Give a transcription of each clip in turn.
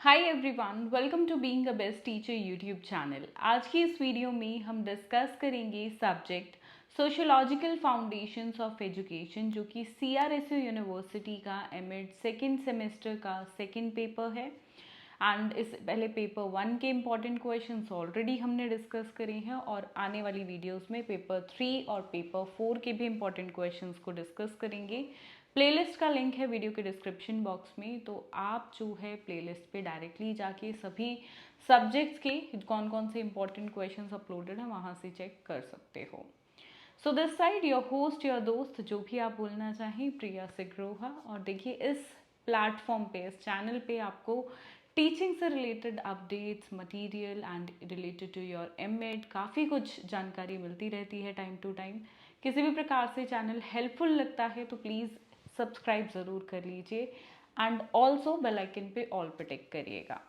Hi everyone, welcome to being a best teacher YouTube channel. आज की इस video में हम डिस्कस करेंगे subject sociological foundations of education, जो कि CRSU यूनिवर्सिटी का एमएड सेकेंड सेमेस्टर का सेकेंड पेपर है। एंड इस पहले पेपर 1 के इम्पॉर्टेंट क्वेश्चंस ऑलरेडी हमने डिस्कस करे हैं और आने वाली वीडियोस में पेपर 3 और पेपर 4 के भी इम्पॉर्टेंट क्वेश्चंस को डिस्कस करेंगे। प्लेलिस्ट का लिंक है वीडियो के डिस्क्रिप्शन बॉक्स में, तो आप जो है प्लेलिस्ट पे डायरेक्टली जाके सभी सब्जेक्ट्स के कौन कौन से इंपॉर्टेंट क्वेश्चंस अपलोडेड हैं वहाँ से चेक कर सकते हो। So this side your host your दोस्त, जो भी आप बोलना चाहें, प्रिया सिग्रोहा। और देखिए इस प्लेटफॉर्म पे, इस चैनल पे आपको टीचिंग से related updates, material and related to your MEd काफ़ी कुछ जानकारी मिलती रहती है टाइम टू टाइम। किसी भी प्रकार से चैनल हेल्पफुल लगता है तो प्लीज़ सब्सक्राइब ज़रूर कर लीजिए एंड ऑल्सो बेल आइकन पे ऑल पे टिक करिएगा।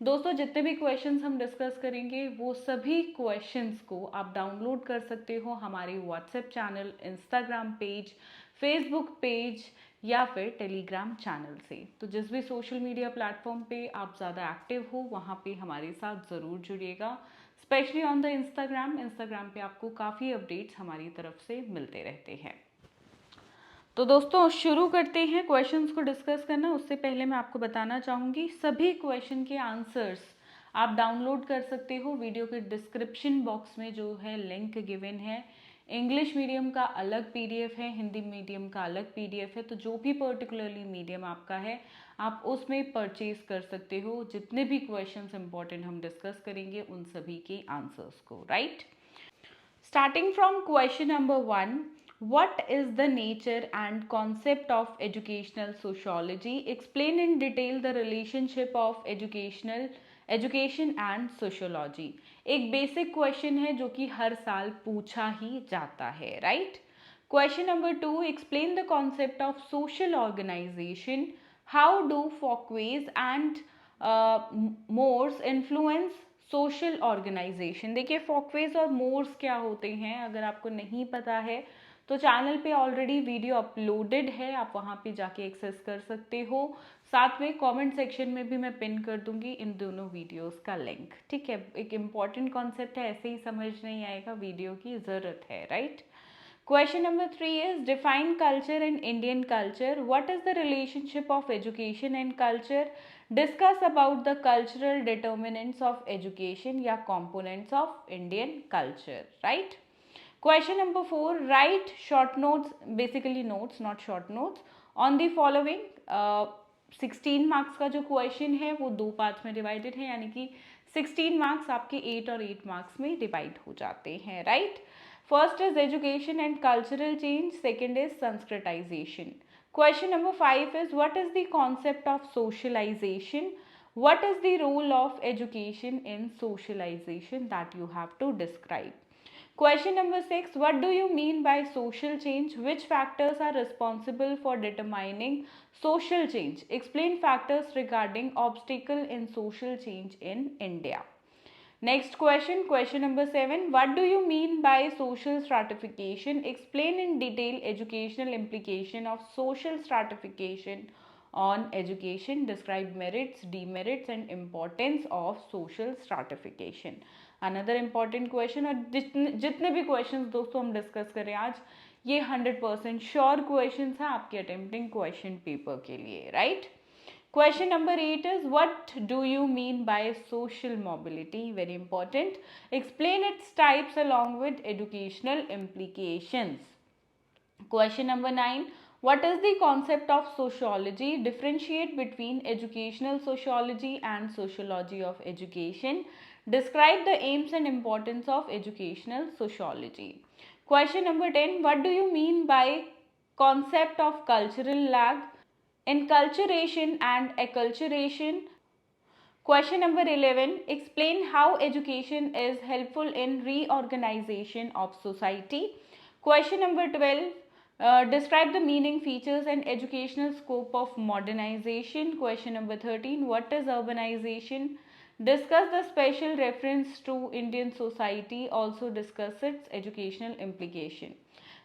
दोस्तों, जितने भी क्वेश्चंस हम डिस्कस करेंगे वो सभी क्वेश्चंस को आप डाउनलोड कर सकते हो हमारे WhatsApp channel, Instagram page, Facebook page या फिर टेलीग्राम चैनल से। तो जिस भी सोशल मीडिया प्लेटफॉर्म पे आप ज़्यादा एक्टिव हो वहाँ पे हमारे साथ ज़रूर जुड़िएगा, स्पेशली ऑन द इंस्टाग्राम पे आपको काफ़ी अपडेट्स हमारी तरफ से मिलते रहते हैं। तो दोस्तों शुरू करते हैं क्वेश्चंस को डिस्कस करना। उससे पहले मैं आपको बताना चाहूँगी सभी क्वेश्चन के आंसर्स आप डाउनलोड कर सकते हो वीडियो के डिस्क्रिप्शन बॉक्स में, जो है लिंक गिवन है। इंग्लिश मीडियम का अलग PDF है, हिंदी मीडियम का अलग PDF है। तो जो भी पर्टिकुलरली मीडियम आपका है आप उसमें परचेज कर सकते हो जितने भी क्वेश्चंस इंपॉर्टेंट हम डिस्कस करेंगे उन सभी के आंसर्स को, right. Starting from question number 1, what is the nature and concept of educational sociology? Explain in detail the relationship of education and sociology. एक बेसिक क्वेश्चन है जो कि हर साल पूछा ही जाता है, right. Question number 2, explain the concept of social organization. How do Folkways and Moores influence social organisation? देखिए folkways और मोर्स क्या होते हैं, अगर आपको नहीं पता है तो चैनल पे ऑलरेडी वीडियो अपलोडेड है, आप वहाँ पे जाके एक्सेस कर सकते हो। साथ में कमेंट सेक्शन में भी मैं पिन कर दूंगी इन दोनों वीडियोस का लिंक, ठीक है। एक इम्पॉर्टेंट कॉन्सेप्ट है, ऐसे ही समझ नहीं आएगा, वीडियो की ज़रूरत है, right. Question number 3 is define culture in Indian culture. What is the relationship of education and culture? Discuss about the cultural determinants of education या components of Indian culture, right? Question number 4, write short notes, basically notes, not short notes, on the following. 16 marks का जो question है वो 2 parts में divided है, यानी कि 16 marks आपके 8 और 8 मार्क्स में डिवाइड हो जाते हैं, right. First is education and cultural change. Second is Sanskritization. Question number 5 is what is the concept of socialization? What is the role of education in socialization that you have to describe? Question number 6, what do you mean by social change? Which factors are responsible for determining social change? Explain factors regarding obstacle in social change in India. Next question, question number 7, what do you mean by social stratification? Explain in detail educational implication of social stratification on education. Describe merits, demerits and importance of social stratification. Another important question, और जितने भी questions दोस्तों हम discuss करें आज, ये 100% sure questions हैं आपके attempting question paper के लिए, right? Question number 8 is what do you mean by social mobility? Very important. Explain its types along with educational implications. Question number 9, what is the concept of sociology? Differentiate between educational sociology and sociology of education. Describe the aims and importance of educational sociology. Question number 10, what do you mean by concept of cultural lag? Enculturation and acculturation. Question number 11, explain how education is helpful in reorganization of society. Question number 12, describe the meaning, features and educational scope of modernization. Question number 13, what is urbanization? Discuss the special reference to Indian society. Also discuss its educational implication.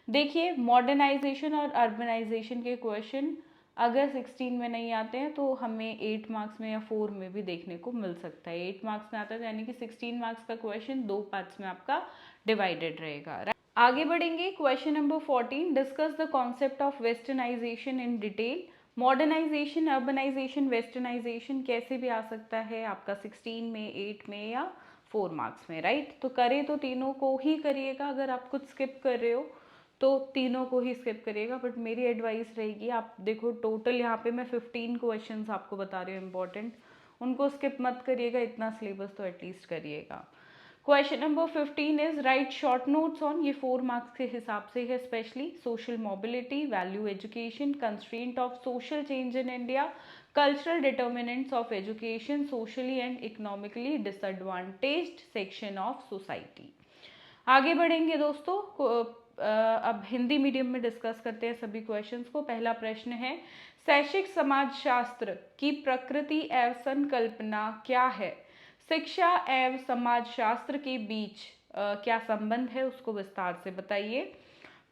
देखिए modernisation और urbanisation के question अगर 16 में नहीं आते हैं तो हमें 8 मार्क्स में या 4 में भी देखने को मिल सकता है। 8 मार्क्स में आता है यानी कि 16 मार्क्स का क्वेश्चन 2 पार्ट्स में आपका डिवाइडेड रहेगा। आगे बढ़ेंगे, question number 14, discuss the concept of westernisation in detail. Modernisation, urbanisation, westernisation कैसे भी आ सकता है आपका 16 में, 8 में या 4 मार्क्स में, राइट। तो करें तो तीनों को ही करिएगा, अगर आप कुछ स्किप कर रहे हो तो तीनों को ही स्किप करिएगा, बट मेरी एडवाइस रहेगी आप देखो टोटल यहाँ पे मैं 15 क्वेश्चंस आपको बता रही हूँ इंपॉर्टेंट, उनको स्किप मत करिएगा, इतना सिलेबस तो एटलीस्ट करिएगा। Question number 15 is right short notes on, ये 4 मार्क्स के हिसाब से है, specially social mobility, value education, constraint of social change in India, cultural determinants of education, socially and economically disadvantaged section of society. आगे बढ़ेंगे दोस्तों, अब हिंदी मीडियम में डिस्कस करते हैं सभी क्वेश्चंस को। पहला प्रश्न है, शैक्षिक समाजशास्त्र की प्रकृति एवं संकल्पना क्या है? शिक्षा एवं समाजशास्त्र के बीच क्या संबंध है, उसको विस्तार से बताइए।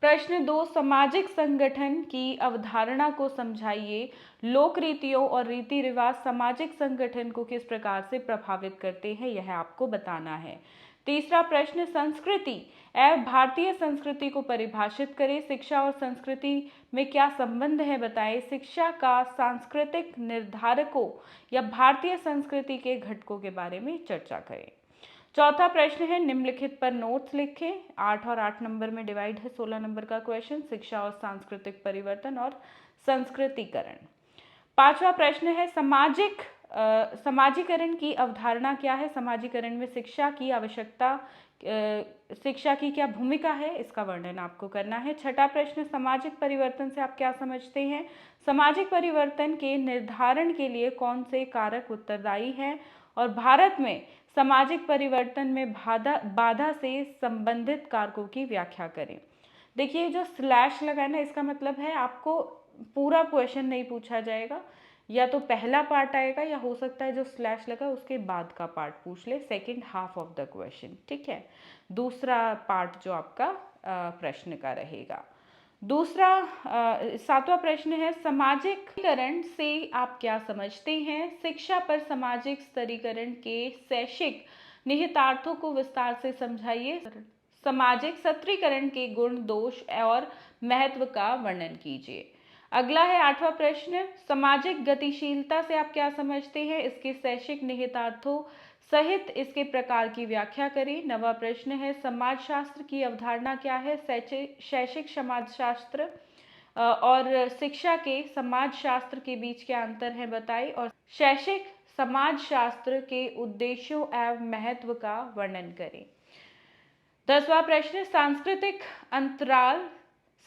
प्रश्न 2, सामाजिक संगठन की अवधारणा को समझाइए। लोक रीतियों और रीति रिवाज सामाजिक संगठन को किस प्रकार से प्रभावित करते हैं, यह आपको बताना है। तीसरा प्रश्न, संस्कृति एवं भारतीय संस्कृति को परिभाषित करें। शिक्षा और संस्कृति में क्या संबंध है, बताएं। शिक्षा का सांस्कृतिक निर्धारकों या भारतीय संस्कृति के घटकों के बारे में चर्चा करें। चौथा प्रश्न है, निम्नलिखित पर नोट्स लिखें। 8 और 8 नंबर में डिवाइड है 16 नंबर का क्वेश्चन, शिक्षा और सांस्कृतिक परिवर्तन और संस्कृतिकरण। पांचवा प्रश्न है, समाजीकरण की अवधारणा क्या है? समाजीकरण में शिक्षा की आवश्यकता, शिक्षा की क्या भूमिका है, इसका वर्णन आपको करना है। छठा प्रश्न, सामाजिक परिवर्तन से आप क्या समझते हैं? सामाजिक परिवर्तन के निर्धारण के लिए कौन से कारक उत्तरदायी हैं? और भारत में सामाजिक परिवर्तन में बाधा से संबंधित कारकों की व्याख्या करें। देखिए जो स्लैश लगा है ना, इसका मतलब है आपको पूरा क्वेश्चन नहीं पूछा जाएगा, या तो पहला पार्ट आएगा या हो सकता है जो स्लैश लगा उसके बाद का पार्ट पूछ ले, second half of the question, ठीक है। दूसरा पार्ट जो आपका प्रश्न का रहेगा। दूसरा 7वां प्रश्न है, सामाजिकरण से आप क्या समझते हैं? शिक्षा पर सामाजिक स्तरीकरण के शैक्षिक निहितार्थों को विस्तार से समझाइए। सामाजिक स्तरीकरण के गुण, दोष और महत्व का वर्णन कीजिए। अगला है 8वां प्रश्न, सामाजिक गतिशीलता से आप क्या समझते हैं? इसके शैक्षिक निहितार्थों सहित इसके प्रकार की व्याख्या करें। 9वां प्रश्न है, समाजशास्त्र की अवधारणा क्या है? शैक्षिक समाजशास्त्र और शिक्षा के समाजशास्त्र के बीच क्या अंतर है, बताएं। और शैक्षिक समाजशास्त्र के उद्देश्यों एवं महत्व का वर्णन करें। 10वां प्रश्न, सांस्कृतिक अंतराल,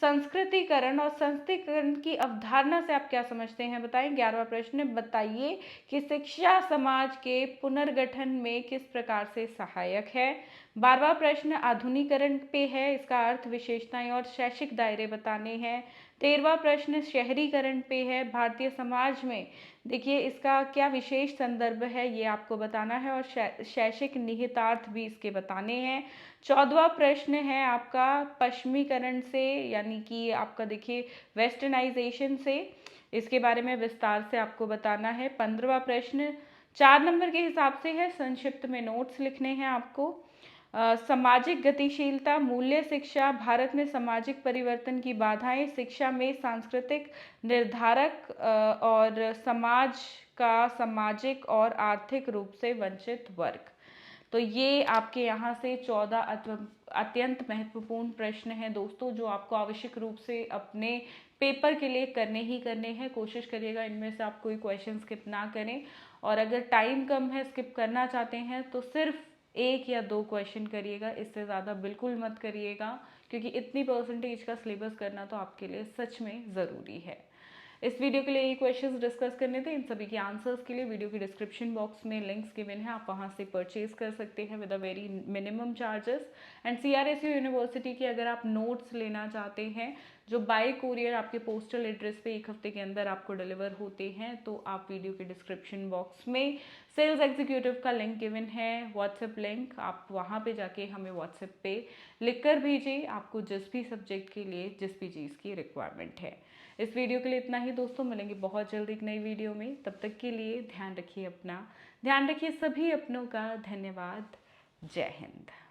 संस्कृतिकरण और संस्कृतिकरण की अवधारणा से आप क्या समझते हैं, बताएं। 11वां प्रश्न, बताइए कि शिक्षा समाज के पुनर्गठन में किस प्रकार से सहायक है। 12वां प्रश्न आधुनिकीकरण पे है, इसका अर्थ, विशेषताएं और शैक्षिक दायरे बताने हैं। 13वां प्रश्न शहरीकरण पे है, भारतीय समाज में देखिए इसका क्या विशेष संदर्भ है ये आपको बताना है, और शैक्षिक निहितार्थ भी इसके बताने हैं। 14वां प्रश्न है आपका पश्चिमीकरण से, यानी कि आपका देखिए वेस्टर्नाइजेशन से, इसके बारे में विस्तार से आपको बताना है। 15वां प्रश्न 4 नंबर के हिसाब से है, संक्षिप्त में नोट्स लिखने हैं आपको। सामाजिक गतिशीलता, मूल्य शिक्षा, भारत में सामाजिक परिवर्तन की बाधाएं, शिक्षा में सांस्कृतिक निर्धारक और समाज का सामाजिक और आर्थिक रूप से वंचित वर्ग। तो ये आपके यहाँ से 14 अत्यंत महत्वपूर्ण प्रश्न हैं दोस्तों, जो आपको आवश्यक रूप से अपने पेपर के लिए करने ही करने हैं। कोशिश करिएगा इनमें से आप कोई क्वेश्चन स्किप ना करें, और अगर टाइम कम है, स्किप करना चाहते हैं, तो सिर्फ 1 या 2 क्वेश्चन करिएगा, इससे ज़्यादा बिल्कुल मत करिएगा, क्योंकि इतनी परसेंटेज का सिलेबस करना तो आपके लिए सच में ज़रूरी है। इस वीडियो के लिए ये क्वेश्चंस डिस्कस करने थे। इन सभी के आंसर्स के लिए वीडियो के डिस्क्रिप्शन बॉक्स में लिंक्स गिवन है, आप वहां से परचेज कर सकते हैं with a very minimum charges. And CRSU university के अगर आप नोट्स लेना चाहते हैं जो बाय कुरियर आपके पोस्टल एड्रेस पे 1 हफ्ते के अंदर आपको डिलीवर होते हैं, तो आप वीडियो के डिस्क्रिप्शन बॉक्स में सेल्स एग्जीक्यूटिव का लिंक गिवन है, व्हाट्सएप लिंक, आप वहाँ पे जाके हमें व्हाट्सएप पे लिख कर भेजिए आपको जिस भी सब्जेक्ट के लिए जिस भी चीज़ की रिक्वायरमेंट है। इस वीडियो के लिए इतना ही दोस्तों, मिलेंगे बहुत जल्द एक नई वीडियो में। तब तक के लिए ध्यान रखिए अपना, ध्यान रखिए सभी अपनों का। धन्यवाद। जय हिंद।